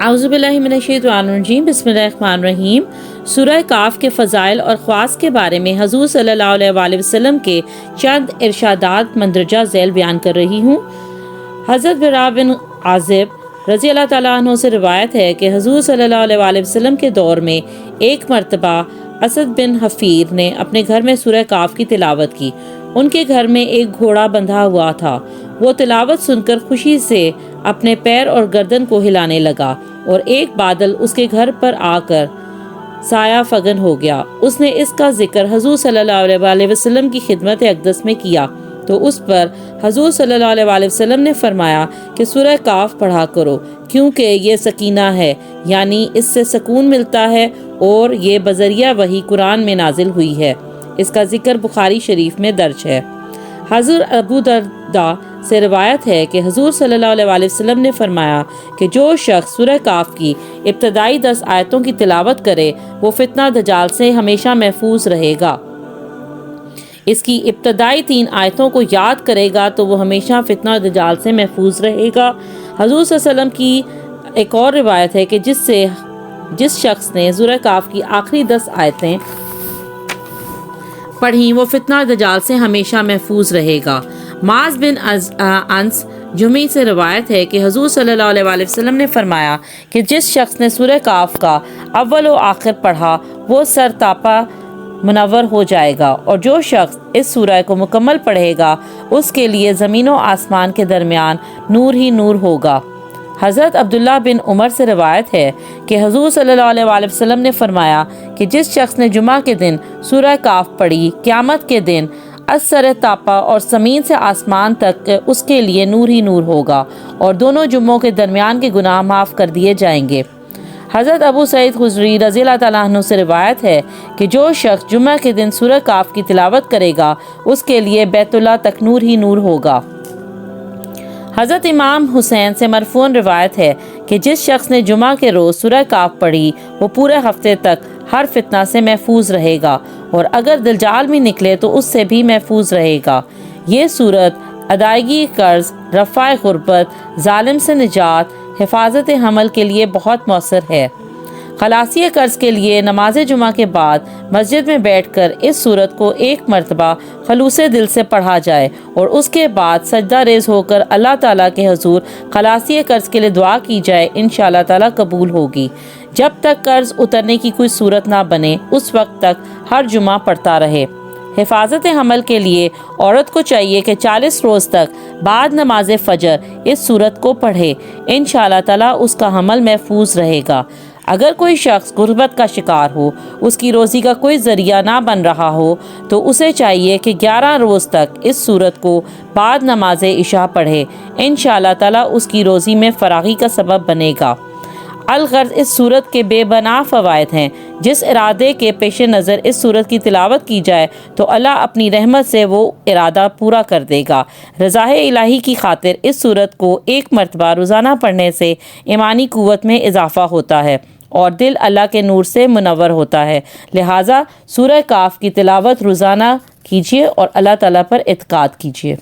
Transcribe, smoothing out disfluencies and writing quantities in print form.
اعوذ باللہ من الشیطان الرجیم، بسم اللہ الرحمن الرحیم۔ سورہ کاف کے فضائل اور خواص کے بارے میں حضور صلی اللہ علیہ وآلہ وسلم کے چند ارشادات مندرجہ ذیل بیان کر رہی ہوں۔ حضرت برا بن عازب رضی اللہ تعالیٰ عنہ سے روایت ہے کہ حضور صلی اللہ علیہ وآلہ وسلم کے دور میں ایک مرتبہ اسد بن حفیر نے اپنے گھر میں سورہ کاف کی تلاوت کی۔ ان کے گھر میں ایک گھوڑا بندھا ہوا تھا۔ وہ تلاوت سن کر خوشی سے اپنے پیر اور گردن کو ہلانے لگا اور ایک بادل اس کے گھر پر آ کر سایہ فگن ہو گیا۔ اس نے اس کا ذکر حضور صلی اللہ علیہ وآلہ وسلم کی خدمت اقدس میں کیا تو اس پر حضور صلی اللہ علیہ وآلہ وسلم نے فرمایا کہ سورہ کاف پڑھا کرو، کیونکہ یہ سکینہ ہے، یعنی اس سے سکون ملتا ہے اور یہ بذریعہ وحی قرآن میں نازل ہوئی ہے۔ اس کا ذکر بخاری شریف میں درج ہے۔ حضرت ابو درداء سے روایت ہے کہ حضور صلی اللہ علیہ وآلہ وسلم نے فرمایا کہ جو شخص سورہ کاف کی ابتدائی 10 آیتوں کی تلاوت کرے وہ فتنہ دجال سے ہمیشہ محفوظ رہے گا۔ اس کی ابتدائی 3 آیتوں کو یاد کرے گا تو وہ ہمیشہ فتنہ دجال سے محفوظ رہے گا۔ حضور صلی اللہ علیہ وسلم کی ایک اور روایت ہے کہ جس شخص نے سورہ کاف کی آخری 10 آیتیں پڑھی وہ فتنہ دجال سے ہمیشہ محفوظ رہے گا۔ معاذ بن انس جمعی سے روایت ہے کہ حضور صلی اللہ علیہ وآلہ وسلم نے فرمایا کہ جس شخص نے سورہ کاف کا اول و آخر پڑھا وہ سر تاپا منور ہو جائے گا، اور جو شخص اس سورہ کو مکمل پڑھے گا اس کے لیے زمین و آسمان کے درمیان نور ہی نور ہوگا۔ حضرت عبداللہ بن عمر سے روایت ہے کہ حضور صلی اللہ علیہ وآلہ وسلم نے فرمایا کہ جس شخص نے جمعہ کے دن سورہ کاف پڑھی قیامت کے دن از تاپا اور زمین سے آسمان تک اس کے لیے نور ہی نور ہوگا اور دونوں جمعوں کے درمیان کے گناہ معاف کر دیے جائیں گے۔ حضرت ابو سعید خدری رضی اللہ تعالیٰ عنہ سے روایت ہے کہ جو شخص جمعہ کے دن سورہ کاف کی تلاوت کرے گا اس کے لیے بیت اللہ تک نور ہی نور ہوگا۔ حضرت امام حسین سے مرفوعاً روایت ہے کہ جس شخص نے جمعہ کے روز سورہ کاف پڑھی وہ پورے ہفتے تک ہر فتنہ سے محفوظ رہے گا، اور اگر دجال بھی نکلے تو اس سے بھی محفوظ رہے گا۔ یہ سورت ادائیگی قرض، رفع غربت، ظالم سے نجات، حفاظت حمل کے لیے بہت مؤثر ہے۔ خلاصی قرض کے لیے نماز جمعہ کے بعد مسجد میں بیٹھ کر اس سورت کو ایک مرتبہ خلوص دل سے پڑھا جائے اور اس کے بعد سجدہ ریز ہو کر اللہ تعالیٰ کے حضور خلاصی قرض کے لیے دعا کی جائے، انشاءاللہ تعالیٰ قبول ہوگی۔ جب تک قرض اترنے کی کوئی صورت نہ بنے اس وقت تک ہر جمعہ پڑھتا رہے۔ حفاظت حمل کے لیے عورت کو چاہیے کہ 40 روز تک بعد نماز فجر اس سورت کو پڑھے، انشاءاللہ تعالیٰ اس کا حمل محفوظ رہے گا۔ اگر کوئی شخص غربت کا شکار ہو، اس کی روزی کا کوئی ذریعہ نہ بن رہا ہو تو اسے چاہیے کہ 11 روز تک اس سورت کو بعد نماز عشاء پڑھے، انشاءاللہ تعالیٰ اس کی روزی میں فراغی کا سبب بنے گا۔ الغرض اس سورت کے بے پناہ فوائد ہیں۔ جس ارادے کے پیش نظر اس سورت کی تلاوت کی جائے تو اللہ اپنی رحمت سے وہ ارادہ پورا کر دے گا۔ رضا الہی کی خاطر اس سورت کو ایک مرتبہ روزانہ پڑھنے سے ایمانی قوت میں اضافہ ہوتا ہے اور دل اللہ کے نور سے منور ہوتا ہے۔ لہٰذا سورہ کاف کی تلاوت روزانہ کیجیے اور اللہ تعالیٰ پر اعتقاد کیجیے۔